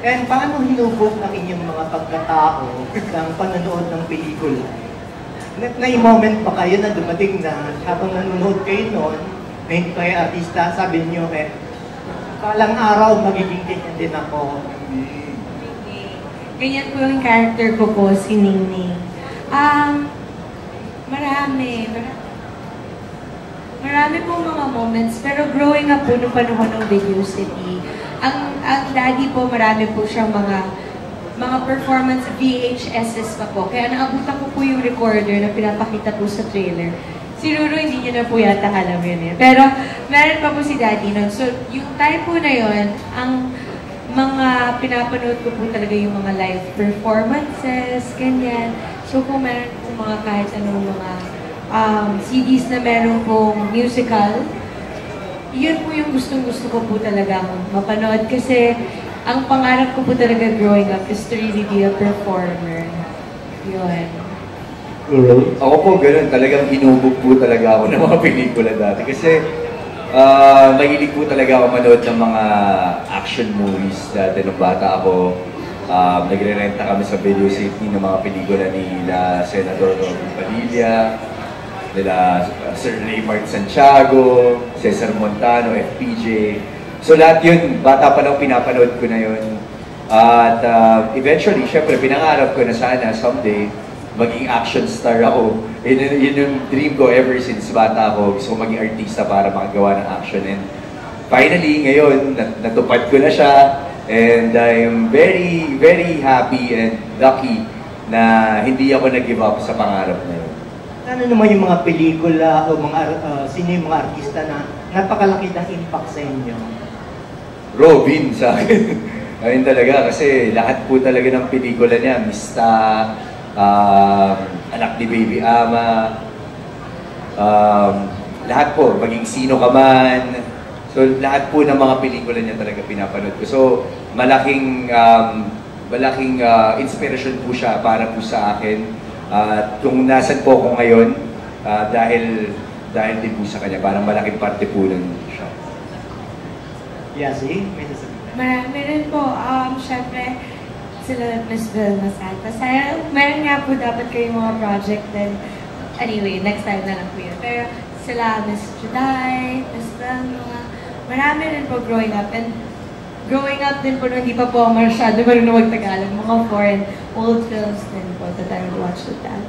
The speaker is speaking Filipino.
And paano hinubog ang inyong mga pagkatao ng panonood ng pelikula? May moment pa kayo na dumating na habang nanonood kayo noon, ngayon kayo artista, sabi niyo palang araw magiging ganyan din ako. Ganyan po yung character ko po, si Ningning. Marami po mga moments, pero growing up po nung panahon ng Video City, ang daddy po, marami po siyang mga performance VHSs pa po. Kaya naabutan ko po yung recorder na pinapakita po sa trailer. Si Ruru, hindi niya na po yata alam yun eh. Pero meron pa po si daddy nun. So yung time po na yun, ang mga pinapanood ko po talaga yung mga live performances, ganyan. So kung meron po mga kahit anong mga CDs na meron pong musical, yun po yung gustong-gusto ko po talaga mapanood. Kasi ang pangarap ko po talaga growing up is to really be a performer. Yun. Ako po ganun, talagang hinubog po talaga ako ng mga pelikula dati. Kasi mahilig po talaga ako manood ng mga action movies dati nung bata ako. Nagre-renta kami sa Video City ng mga pelikula nila Senador Robin Padilla, nila Sir Raymart Santiago, Cesar Montano, FPJ. So lahat yun, bata pa lang pinapanood ko na yun. At eventually, syempre, pinangarap ko na sana someday maging action star ako. Yun yung dream ko ever since bata ako. Gusto ko maging artista para makagawa ng action. And finally, ngayon, natupad ko na siya. And I'm very, very happy and lucky na hindi ako nag-give up sa pangarap na yun. Ano naman yung mga pelikula o sino yung mga artista na napakalaki ng impact sa inyo? Robin sa akin. Ayun talaga kasi lahat po talaga ng pelikula niya, Mista, Anak ni Baby Ama, lahat po, maging Sino Ka Man. So lahat po ng mga pelikula niya talaga pinapanood ko. So malaking inspiration po siya para po sa akin. Kung nasan po ako ngayon, dahil din po sa kanya, parang malaking parte po nun siya. Yasi, may sasabihin. Marami rin po. Siyempre, sila Miss Vilma Santos. Meron nga po dapat kayong mga project din. Anyway, next time na lang po yun. Pero sila Miss Juday, Miss Vilma, marami rin po growing up. And growing up din po, hindi pa po ako masyado marunong mag-Tagalog. Mga foreign old films din po that I would watch with that.